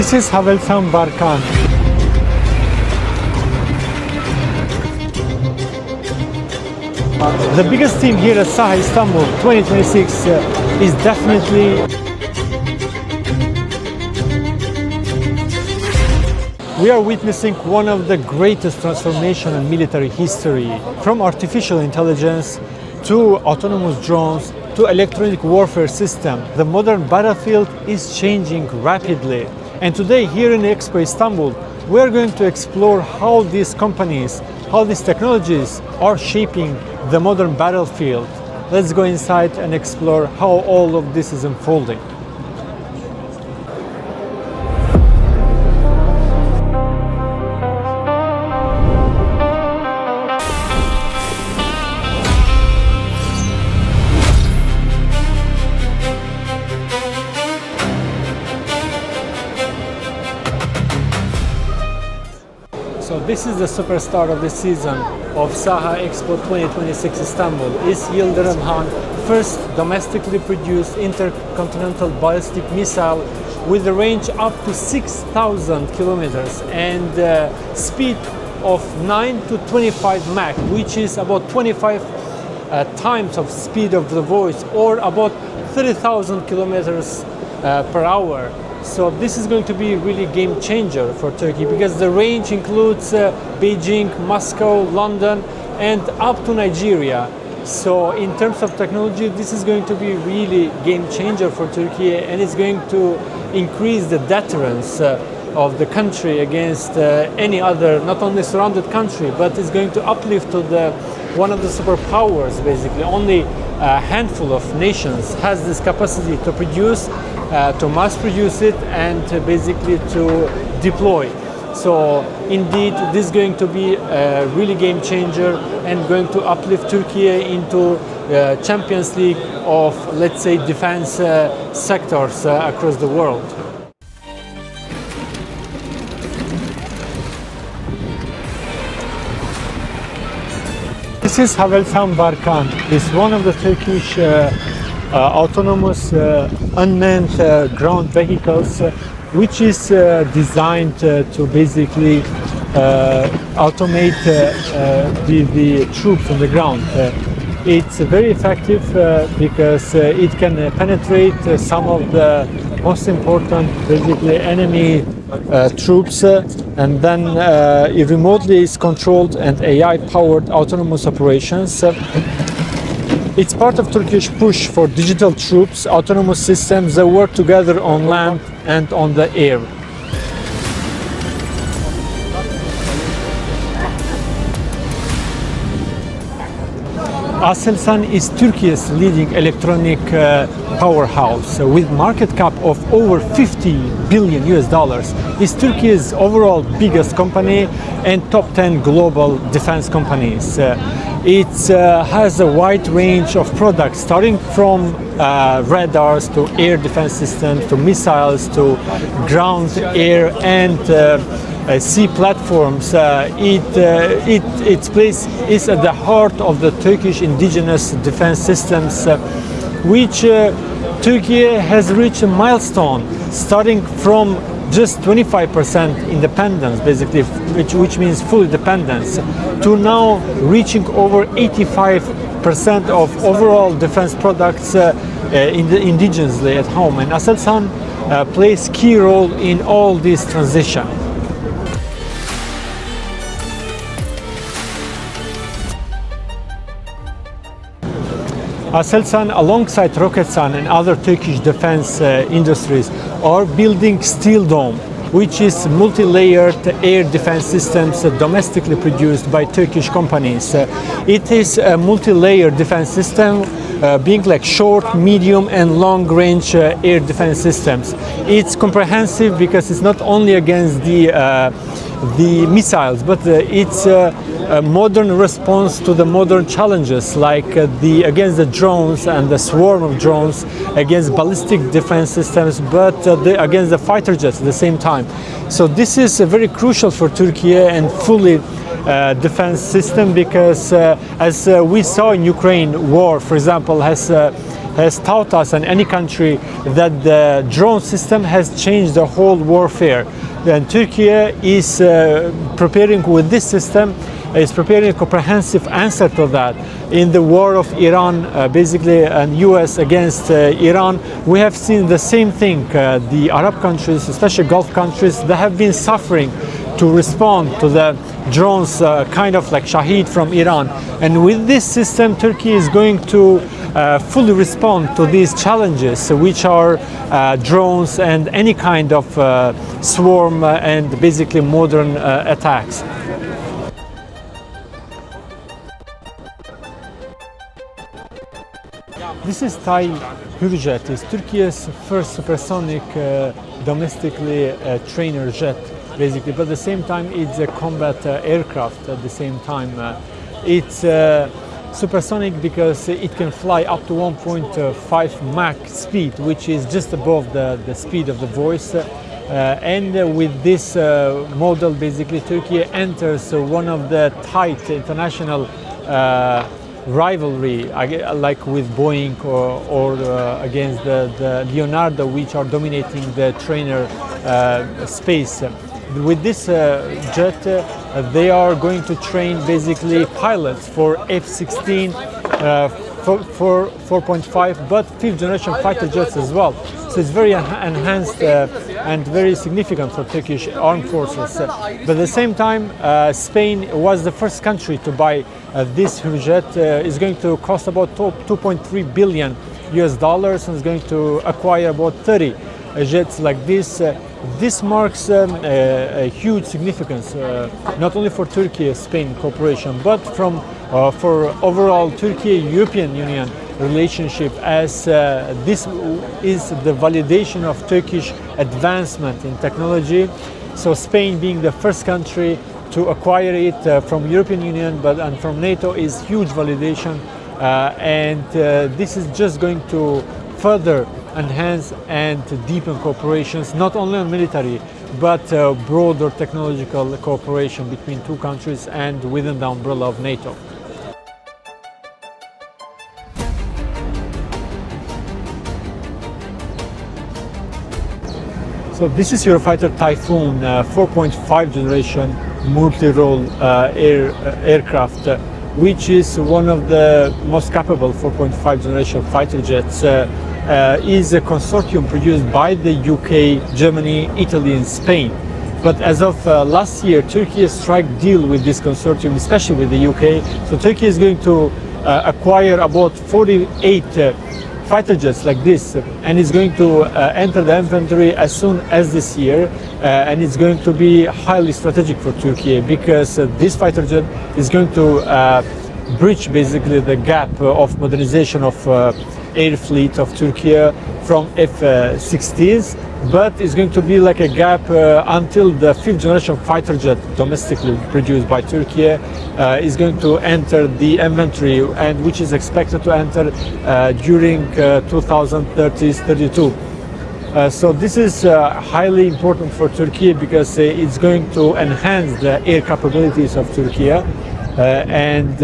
This is HAVELSAN Baykar. The biggest theme here at SAHA Istanbul 2026 is definitely we are witnessing one of the greatest transformations in military history, from artificial intelligence to autonomous drones to electronic warfare system. The modern battlefield is changing rapidly. And today here in Expo Istanbul, we are going to explore how these companies, how these technologies are shaping the modern battlefield. Let's go inside and explore how all of this is unfolding. So this is the superstar of the season of SAHA Expo 2026 Istanbul. Is Yildirimhan, first domestically produced intercontinental ballistic missile with a range up to 6,000 kilometers and speed of 9 to 25 Mach, which is about 25 times of speed of the voice, or about 30,000 kilometers per hour. So this is going to be really game changer for Turkey because the range includes Beijing, Moscow, London, and up to Nigeria. So in terms of technology, this is going to be really game changer for Turkey, and it's going to increase the deterrence of the country against any other, not only surrounded country, but it's going to uplift to the one of the superpowers. Basically, only a handful of nations has this capacity to produce, to mass produce it, and basically to deploy. So indeed, this is going to be a really game changer and going to uplift Turkey into Champions League of, let's say, defense sectors across the world. This is HAVELSAN Baykar. It's one of the Turkish autonomous unmanned ground vehicles, which is designed to basically automate the troops on the ground. It's very effective because it can penetrate some of the most important, basically, enemy troops, and then it remotely is controlled and AI-powered autonomous operations. It's part of Turkish push for digital troops, autonomous systems that work together on land and on the air. Aselsan is Turkey's leading electronic powerhouse with market cap of over 50 billion US dollars. It's Turkey's overall biggest company and top 10 global defense companies. It has a wide range of products, starting from radars to air defense systems to missiles to ground, air, and sea platforms. Its place is at the heart of the Turkish indigenous defense systems, which Turkey has reached a milestone, starting from just 25% independence, basically, which means full independence, to now reaching over 85% of overall defense products indigenously at home. And Aselsan plays key role in all this transition. Aselsan, alongside Roketsan and other Turkish defense industries, are building Steel Dome, which is multi-layered air defense systems domestically produced by Turkish companies. It is a multi-layered defense system, being like short, medium, and long-range air defense systems. It's comprehensive because it's not only against the missiles, but it's a modern response to the modern challenges, like against the drones and the swarm of drones, against ballistic defense systems, but against the fighter jets at the same time. So this is very crucial for Turkey and fully defense system, because as we saw in Ukraine war, for example, has taught us, and any country, that the drone system has changed the whole warfare. And Turkey is preparing with this system, is preparing a comprehensive answer to that. In the war of Iran, basically, and US against Iran, we have seen the same thing. The Arab countries, especially Gulf countries, they have been suffering to respond to the drones, kind of like Shahid from Iran. And with this system, Turkey is going to fully respond to these challenges, which are drones and any kind of swarm and basically modern attacks. This is Hürjet. It's Turkey's first supersonic domestically trainer jet, basically. But at the same time, it's a combat aircraft. At the same time, it's supersonic because it can fly up to 1.5 Mach speed, which is just above the speed of the voice. And with this model, basically, Turkey enters one of the tight international rivalry, like with Boeing or against the Leonardo, which are dominating the trainer space. With this jet, they are going to train basically pilots for F-16, for 4.5, but fifth generation fighter jets as well. So it's very enhanced and very significant for Turkish armed forces. But at the same time, Spain was the first country to buy this Hürjet. Is going to cost about 2.3 billion US dollars, and is going to acquire about 30 jets like this. This marks a huge significance, not only for Turkey-Spain cooperation, but for overall Turkey-European Union relationship, as this is the validation of Turkish advancement in technology. So Spain being the first country to acquire it from European Union and from NATO is huge validation, and this is just going to further enhance and deepen cooperations, not only on military, but broader technological cooperation between two countries and within the umbrella of NATO. So this is Eurofighter Typhoon, 4.5 generation multi-role aircraft, which is one of the most capable 4.5 generation fighter jets. Is a consortium produced by the UK, Germany, Italy and Spain. But as of last year, Turkey has struck deal with this consortium, especially with the UK. So Turkey is going to acquire about 48 fighter jets like this, and it's going to enter the inventory as soon as this year. And it's going to be highly strategic for Turkey, because this fighter jet is going to bridge basically the gap of modernization of air fleet of Turkey from F-16s, but it's going to be like a gap until the fifth generation fighter jet domestically produced by Turkey is going to enter the inventory, and which is expected to enter during 2030-32. So this is highly important for Turkey, because it's going to enhance the air capabilities of Turkey. And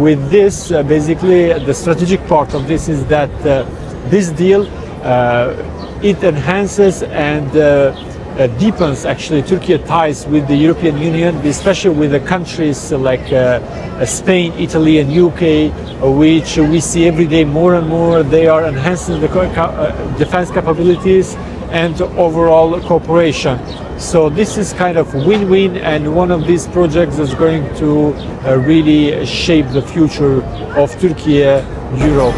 with this, basically, the strategic part of this is that this deal, it enhances and deepens actually Turkey ties with the European Union, especially with the countries like Spain, Italy and UK, which we see every day more and more. They are enhancing the defense capabilities and overall cooperation. So this is kind of win-win, and one of these projects is going to really shape the future of Turkey, Europe.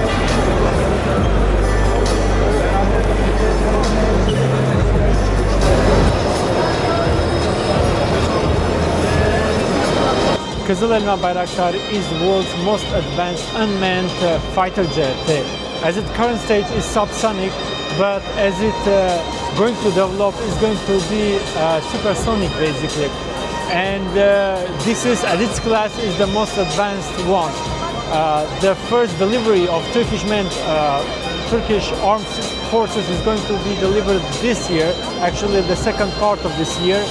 Kızıl Elma Baykar is the world's most advanced unmanned fighter jet. As its current stage is subsonic, but as it going to develop is going to be supersonic basically. And this is, at its class, is the most advanced one. The first delivery of Turkish armed forces is going to be delivered this year, actually the second part of this year.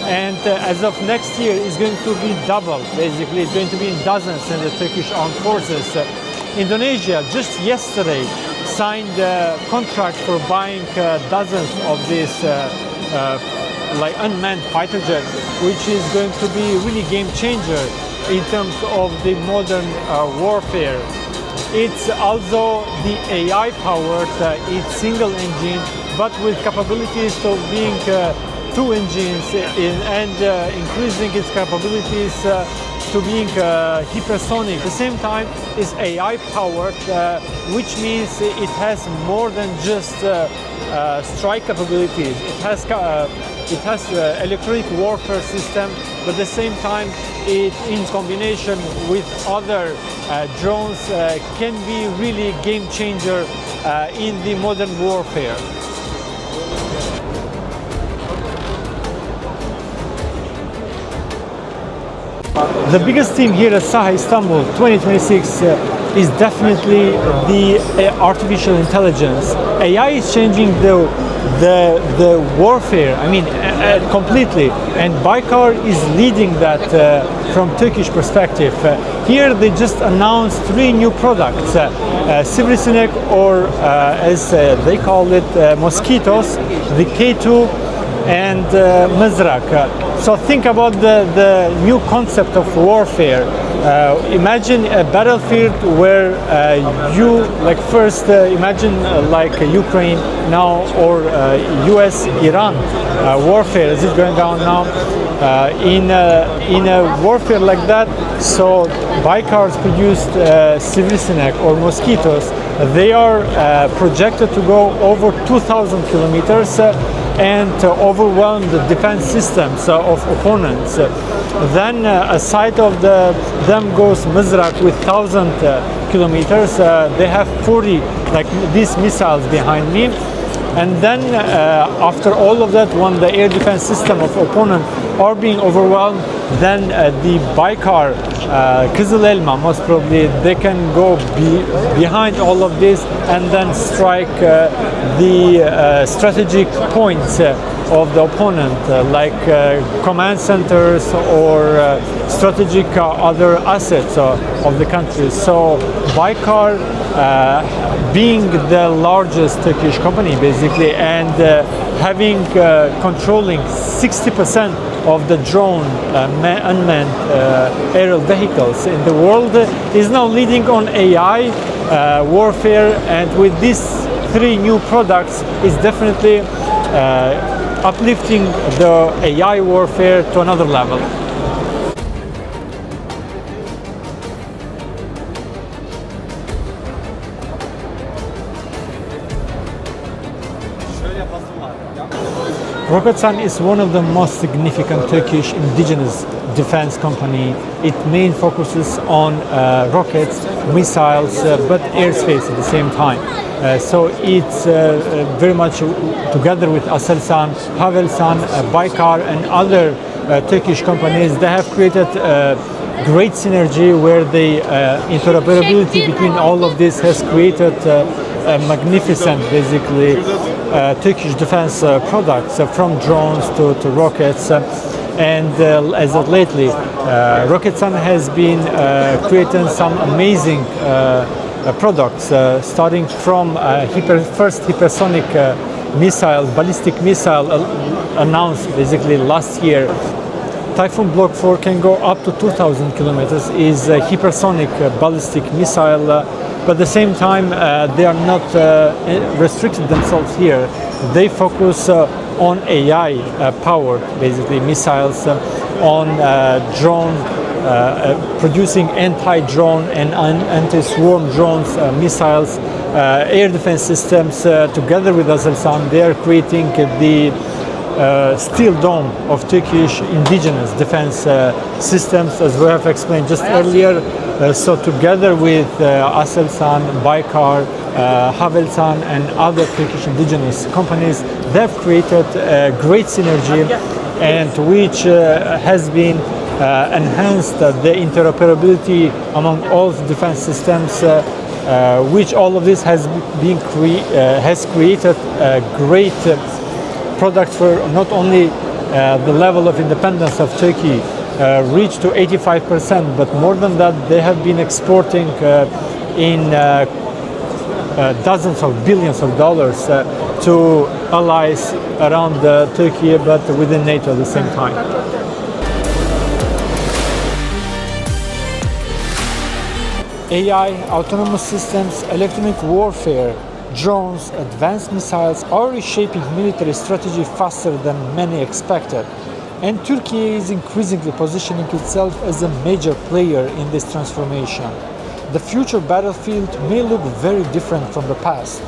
and as of next year is going to be double. Basically, it's going to be in dozens in the Turkish armed forces. Indonesia just yesterday signed a contract for buying dozens of these like unmanned fighter jet, which is going to be really game changer in terms of the modern warfare. It's also the AI powered, it's single engine, but with capabilities of being two engines and increasing its capabilities to being hypersonic. At the same time, is AI powered, which means it has more than just strike capabilities. It has electronic warfare system, but at the same time, it in combination with other drones can be really game changer in the modern warfare. The biggest theme here at SAHA Istanbul 2026 is definitely the artificial intelligence. AI is changing the warfare, I mean, completely, and Baykar is leading that from Turkish perspective. Here they just announced 3 new products, Sivrisinek, or as they call it, mosquitoes, the K2 and Mızrak. So think about the new concept of warfare. Imagine a battlefield where you, like first imagine like Ukraine now, or US-Iran warfare as it's going on now. In a warfare like that, so Baykars produced Sivrisinek or mosquitoes. They are projected to go over 2,000 kilometers and overwhelm the defense systems of opponents. Then aside of them goes Mızrak with 1,000 kilometers. They have 40 like these missiles behind me. And then after all of that, when the air defense system of opponent are being overwhelmed, then the Baykar, Kızıl Elma, most probably they can go behind all of this and then strike the strategic points of the opponent, like command centers or strategic other assets of the country. So Baykar, being the largest Turkish company basically, and having controlling 60% of the drone unmanned aerial vehicles in the world, is now leading on AI warfare, and with these 3 new products is definitely uplifting the AI warfare to another level. Roketsan is one of the most significant Turkish indigenous defense company. It main focuses on rockets, missiles, but airspace at the same time. So it's very much together with Aselsan, HAVELSAN, Baykar and other Turkish companies. They have created great synergy where the interoperability between all of this has created a magnificent, basically, Turkish defense products, from drones to rockets. And as of lately, Roketsan has been creating some amazing products, starting from first hypersonic missile, ballistic missile announced basically last year. Typhoon Block 4 can go up to 2,000 kilometers, is a hypersonic ballistic missile, but at the same time they are not restricted themselves here. They focus on AI powered basically missiles, on drone, producing anti-drone and anti-swarm drones, missiles, air defense systems. Together with Aselsan, they are creating the steel dome of Turkish indigenous defense systems, as we have explained just earlier. So together with Aselsan, Baykar, HAVELSAN and other Turkish indigenous companies, they have created a great synergy, and which has been enhanced the interoperability among all the defense systems, which all of this has created great products for not only the level of independence of Turkey reached to 85%, but more than that, they have been exporting in dozens of billions of dollars to allies around Turkey, but within NATO at the same time. AI, autonomous systems, electronic warfare, drones, advanced missiles are reshaping military strategy faster than many expected. And Turkey is increasingly positioning itself as a major player in this transformation. The future battlefield may look very different from the past.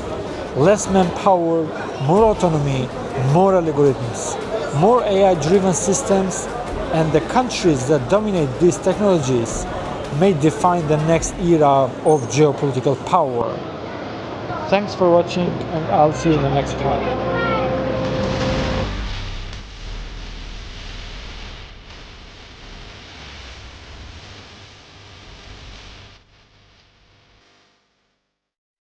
Less manpower, more autonomy, more algorithms, more AI-driven systems, and the countries that dominate these technologies may define the next era of geopolitical power. Thanks for watching, and I'll see you in the next one.